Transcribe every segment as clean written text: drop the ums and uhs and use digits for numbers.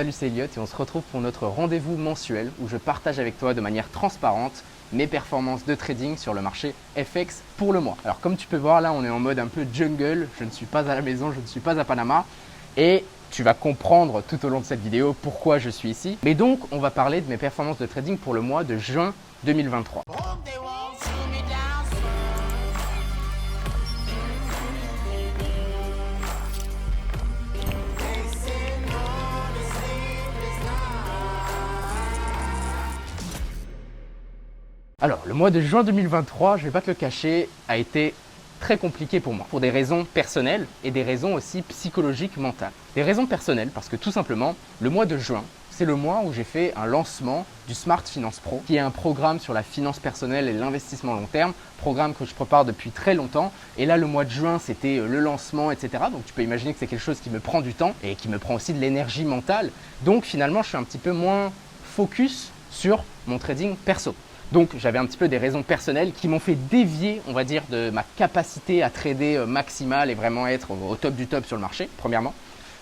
Salut, c'est Elliot et on se retrouve pour notre rendez-vous mensuel où je partage avec toi de manière transparente mes performances de trading sur le marché FX pour le mois. Alors comme tu peux voir là, on est en mode un peu jungle, je ne suis pas à la maison, je ne suis pas à Panama et tu vas comprendre tout au long de cette vidéo pourquoi je suis ici. Mais donc, on va parler de mes performances de trading pour le mois de juin 2023. Alors, le mois de juin 2023, je ne vais pas te le cacher, a été très compliqué pour moi, pour des raisons personnelles et des raisons aussi psychologiques, mentales. Des raisons personnelles parce que tout simplement, le mois de juin, c'est le mois où j'ai fait un lancement du Smart Finance Pro, qui est un programme sur la finance personnelle et l'investissement long terme, programme que je prépare depuis très longtemps. Et là, le mois de juin, c'était le lancement, etc. Donc, tu peux imaginer que c'est quelque chose qui me prend du temps et qui me prend aussi de l'énergie mentale. Donc, finalement, je suis un petit peu moins focus sur mon trading perso. Donc, j'avais un petit peu des raisons personnelles qui m'ont fait dévier, on va dire, de ma capacité à trader maximale et vraiment être au top du top sur le marché, premièrement.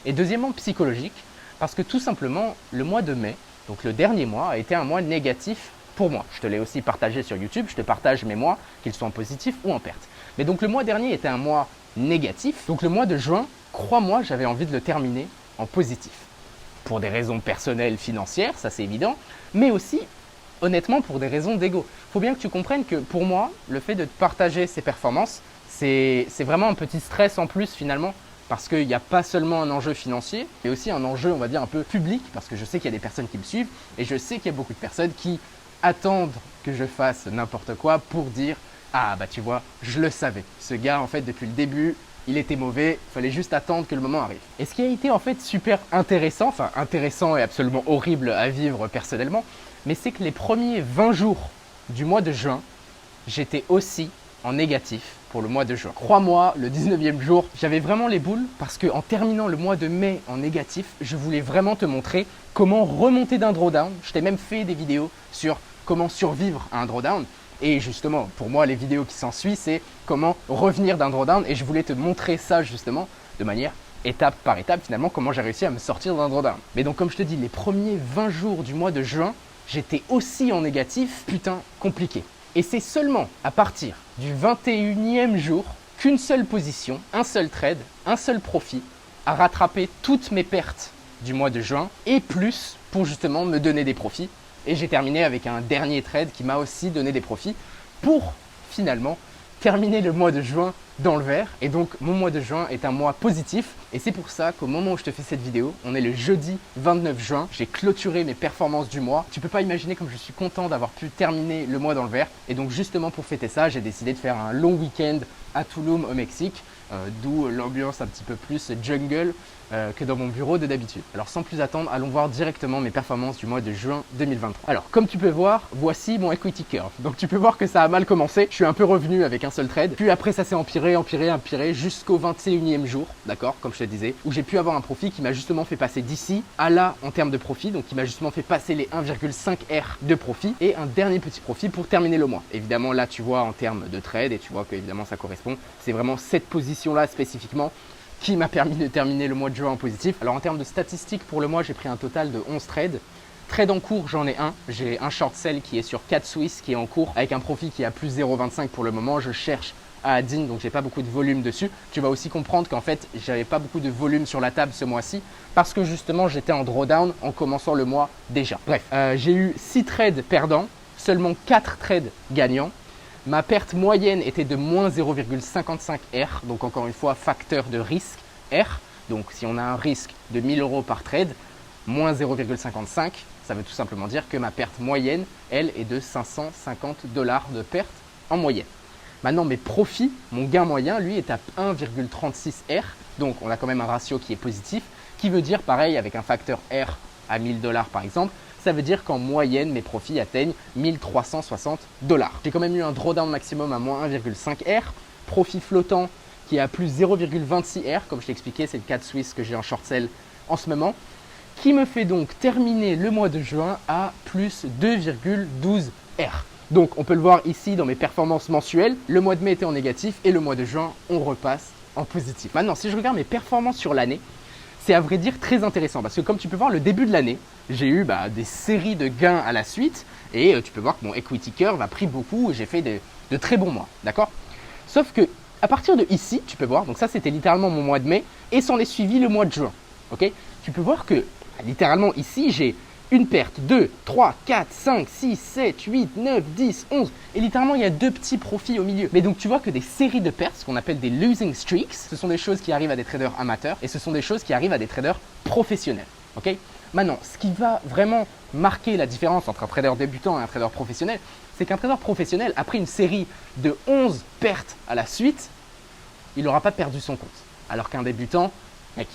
Et deuxièmement, psychologique, parce que tout simplement, le mois de mai, donc le dernier mois, a été un mois négatif pour moi. Je te l'ai aussi partagé sur YouTube, je te partage mes mois, qu'ils soient en positif ou en perte. Mais donc, le mois dernier était un mois négatif. Donc, le mois de juin, crois-moi, j'avais envie de le terminer en positif. Pour des raisons personnelles, financières, ça c'est évident, mais aussi honnêtement, pour des raisons d'ego. Il faut bien que tu comprennes que pour moi, le fait de partager ces performances, c'est vraiment un petit stress en plus finalement, parce qu'il n'y a pas seulement un enjeu financier, mais aussi un enjeu, on va dire, un peu public, parce que je sais qu'il y a des personnes qui me suivent, et je sais qu'il y a beaucoup de personnes qui attendent que je fasse n'importe quoi pour dire « Ah bah tu vois, je le savais, ce gars en fait depuis le début, il était mauvais, il fallait juste attendre que le moment arrive. » Et ce qui a été en fait super intéressant, enfin intéressant et absolument horrible à vivre personnellement, mais c'est que les premiers 20 jours du mois de juin, j'étais aussi en négatif pour le mois de juin. Crois-moi, le 19e jour, j'avais vraiment les boules parce qu'en terminant le mois de mai en négatif, je voulais vraiment te montrer comment remonter d'un drawdown. Je t'ai même fait des vidéos sur comment survivre à un drawdown. Et justement, pour moi, les vidéos qui s'ensuivent, c'est comment revenir d'un drawdown. Et je voulais te montrer ça justement de manière étape par étape, finalement, comment j'ai réussi à me sortir d'un drawdown. Mais donc, comme je te dis, les premiers 20 jours du mois de juin, j'étais aussi en négatif, putain, compliqué. Et c'est seulement à partir du 21e jour qu'une seule position, un seul trade, un seul profit a rattrapé toutes mes pertes du mois de juin et plus pour justement me donner des profits. Et j'ai terminé avec un dernier trade qui m'a aussi donné des profits pour finalement terminer le mois de juin dans le vert. Et donc mon mois de juin est un mois positif et c'est pour ça qu'au moment où je te fais cette vidéo, on est le jeudi 29 juin, j'ai clôturé mes performances du mois. Tu peux pas imaginer comme je suis content d'avoir pu terminer le mois dans le vert. Et donc justement pour fêter ça, j'ai décidé de faire un long week-end à Tulum au Mexique, d'où l'ambiance un petit peu plus jungle que dans mon bureau de d'habitude. Alors sans plus attendre, allons voir directement mes performances du mois de juin 2023. Alors comme tu peux voir, voici mon equity curve. Donc tu peux voir que ça a mal commencé. Je suis un peu revenu avec un seul trade. Puis après ça s'est empiré jusqu'au 21e jour, d'accord, comme je te disais, où j'ai pu avoir un profit qui m'a justement fait passer d'ici à là en termes de profit. Donc qui m'a justement fait passer les 1,5 R de profit et un dernier petit profit pour terminer le mois. Évidemment là tu vois en termes de trade et tu vois que évidemment ça correspond. C'est vraiment cette position là spécifiquement qui m'a permis de terminer le mois de juin en positif. Alors en termes de statistiques pour le mois, j'ai pris un total de 11 trades. Trade en cours, j'en ai un. J'ai un short sell qui est sur 4 Swiss qui est en cours avec un profit qui est à plus 0,25 pour le moment. Je cherche à add-in, donc j'ai pas beaucoup de volume dessus. Tu vas aussi comprendre qu'en fait, j'avais pas beaucoup de volume sur la table ce mois-ci parce que justement, j'étais en drawdown en commençant le mois déjà. Bref, j'ai eu 6 trades perdants, seulement 4 trades gagnants. Ma perte moyenne était de moins 0,55 R, donc encore une fois, facteur de risque R. Donc si on a un risque de 1000 € par trade, moins 0,55, ça veut tout simplement dire que ma perte moyenne, elle, est de 550 $ de perte en moyenne. Maintenant, mes profits, mon gain moyen, lui, est à 1,36 R. Donc on a quand même un ratio qui est positif, qui veut dire pareil avec un facteur R à 1000 $ par exemple. Ça veut dire qu'en moyenne, mes profits atteignent 1360 $. J'ai quand même eu un drawdown maximum à moins 1,5 R, profit flottant qui est à plus 0,26 R, comme je t'ai expliqué, c'est le 4 Swiss que j'ai en short sell en ce moment, qui me fait donc terminer le mois de juin à plus 2,12 R. Donc on peut le voir ici dans mes performances mensuelles, le mois de mai était en négatif et le mois de juin, on repasse en positif. Maintenant, si je regarde mes performances sur l'année, c'est à vrai dire très intéressant parce que comme tu peux voir, le début de l'année, j'ai eu des séries de gains à la suite et tu peux voir que mon equity curve a pris beaucoup et j'ai fait de très bons mois, d'accord? Sauf que à partir de ici, tu peux voir, donc ça c'était littéralement mon mois de mai et s'en est suivi le mois de juin, ok? Tu peux voir que littéralement ici, j'ai une perte, 2, 3, 4, 5, 6, 7, 8, 9, 10, 11. Et littéralement, il y a 2 petits profits au milieu. Mais donc, tu vois que des séries de pertes, ce qu'on appelle des losing streaks, ce sont des choses qui arrivent à des traders amateurs et ce sont des choses qui arrivent à des traders professionnels. Ok? Maintenant, ce qui va vraiment marquer la différence entre un trader débutant et un trader professionnel, c'est qu'un trader professionnel, après une série de 11 pertes à la suite, il n'aura pas perdu son compte. Alors qu'un débutant,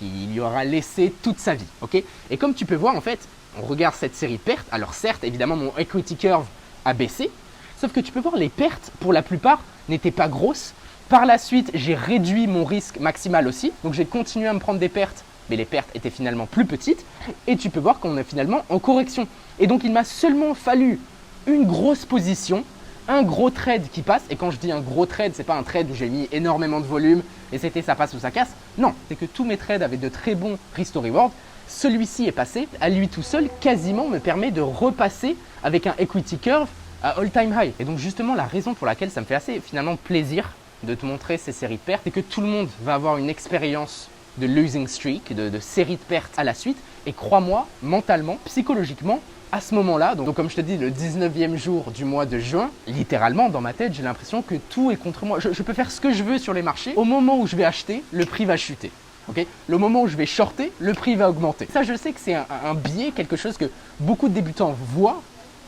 il y aura laissé toute sa vie. Ok? Et comme tu peux voir, en fait, on regarde cette série de pertes. Alors certes, évidemment, mon equity curve a baissé. Sauf que tu peux voir, les pertes, pour la plupart, n'étaient pas grosses. Par la suite, j'ai réduit mon risque maximal aussi. Donc j'ai continué à me prendre des pertes, mais les pertes étaient finalement plus petites. Et tu peux voir qu'on est finalement en correction. Et donc il m'a seulement fallu une grosse position, un gros trade qui passe. Et quand je dis un gros trade, ce n'est pas un trade où j'ai mis énormément de volume et c'était ça passe ou ça casse. Non, c'est que tous mes trades avaient de très bons risk to reward. Celui-ci est passé, à lui tout seul, quasiment me permet de repasser avec un equity curve à all-time high. Et donc justement, la raison pour laquelle ça me fait assez finalement plaisir de te montrer ces séries de pertes, c'est que tout le monde va avoir une expérience de losing streak, de série de pertes à la suite. Et crois-moi, mentalement, psychologiquement, à ce moment-là, donc comme je te dis, le 19e jour du mois de juin, littéralement dans ma tête, j'ai l'impression que tout est contre moi. Je peux faire ce que je veux sur les marchés. Au moment où je vais acheter, le prix va chuter. Okay, le moment où je vais shorter, le prix va augmenter. Ça, je sais que c'est un biais, quelque chose que beaucoup de débutants voient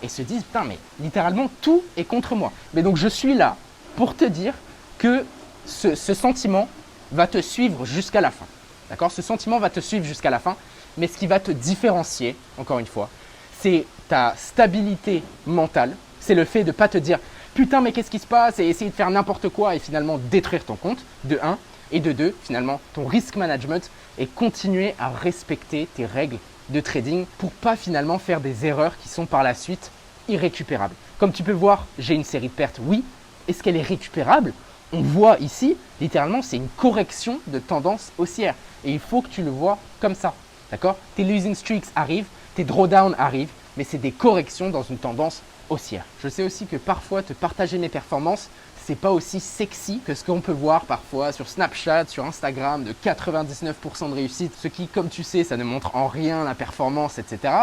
et se disent « Putain, mais littéralement, tout est contre moi. » Mais donc, je suis là pour te dire que ce sentiment va te suivre jusqu'à la fin. D'accord? Ce sentiment va te suivre jusqu'à la fin. Mais ce qui va te différencier, encore une fois, c'est ta stabilité mentale. C'est le fait de ne pas te dire « Putain, mais qu'est-ce qui se passe ?» et essayer de faire n'importe quoi et finalement détruire ton compte, de 1. Et de 2, finalement, ton risk management et continuer à respecter tes règles de trading pour pas finalement faire des erreurs qui sont par la suite irrécupérables. Comme tu peux voir, j'ai une série de pertes, oui. Est-ce qu'elle est récupérable? On voit ici, littéralement, c'est une correction de tendance haussière. Et il faut que tu le vois comme ça. D'accord? Tes losing streaks arrivent, tes drawdowns arrivent, mais c'est des corrections dans une tendance haussière. Je sais aussi que parfois, te partager mes performances, c'est pas aussi sexy que ce qu'on peut voir parfois sur Snapchat, sur Instagram, de 99% de réussite, ce qui, comme tu sais, ça ne montre en rien la performance, etc.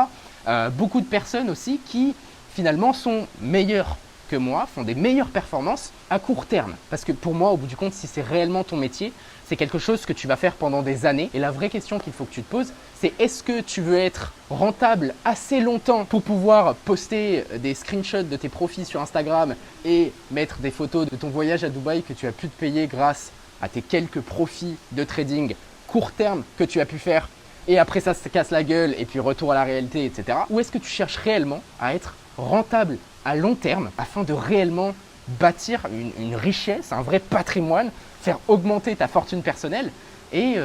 Beaucoup de personnes aussi qui, finalement, sont meilleures que moi, font des meilleures performances à court terme. Parce que pour moi, au bout du compte, si c'est réellement ton métier, c'est quelque chose que tu vas faire pendant des années. Et la vraie question qu'il faut que tu te poses, c'est est-ce que tu veux être rentable assez longtemps pour pouvoir poster des screenshots de tes profits sur Instagram et mettre des photos de ton voyage à Dubaï que tu as pu te payer grâce à tes quelques profits de trading court terme que tu as pu faire et après ça se casse la gueule et puis retour à la réalité, etc. Ou est-ce que tu cherches réellement à être rentable à long terme afin de réellement bâtir une richesse, un vrai patrimoine, faire augmenter ta fortune personnelle et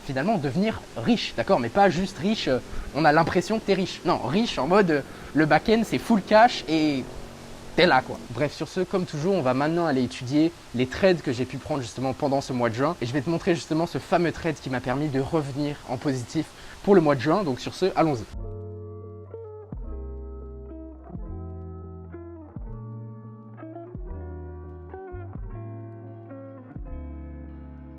finalement devenir riche, d'accord? Mais pas juste riche, on a l'impression que tu es riche. Non, riche en mode le back-end c'est full cash et t'es là quoi. Bref, sur ce, comme toujours, on va maintenant aller étudier les trades que j'ai pu prendre justement pendant ce mois de juin et je vais te montrer justement ce fameux trade qui m'a permis de revenir en positif pour le mois de juin. Donc sur ce, allons-y.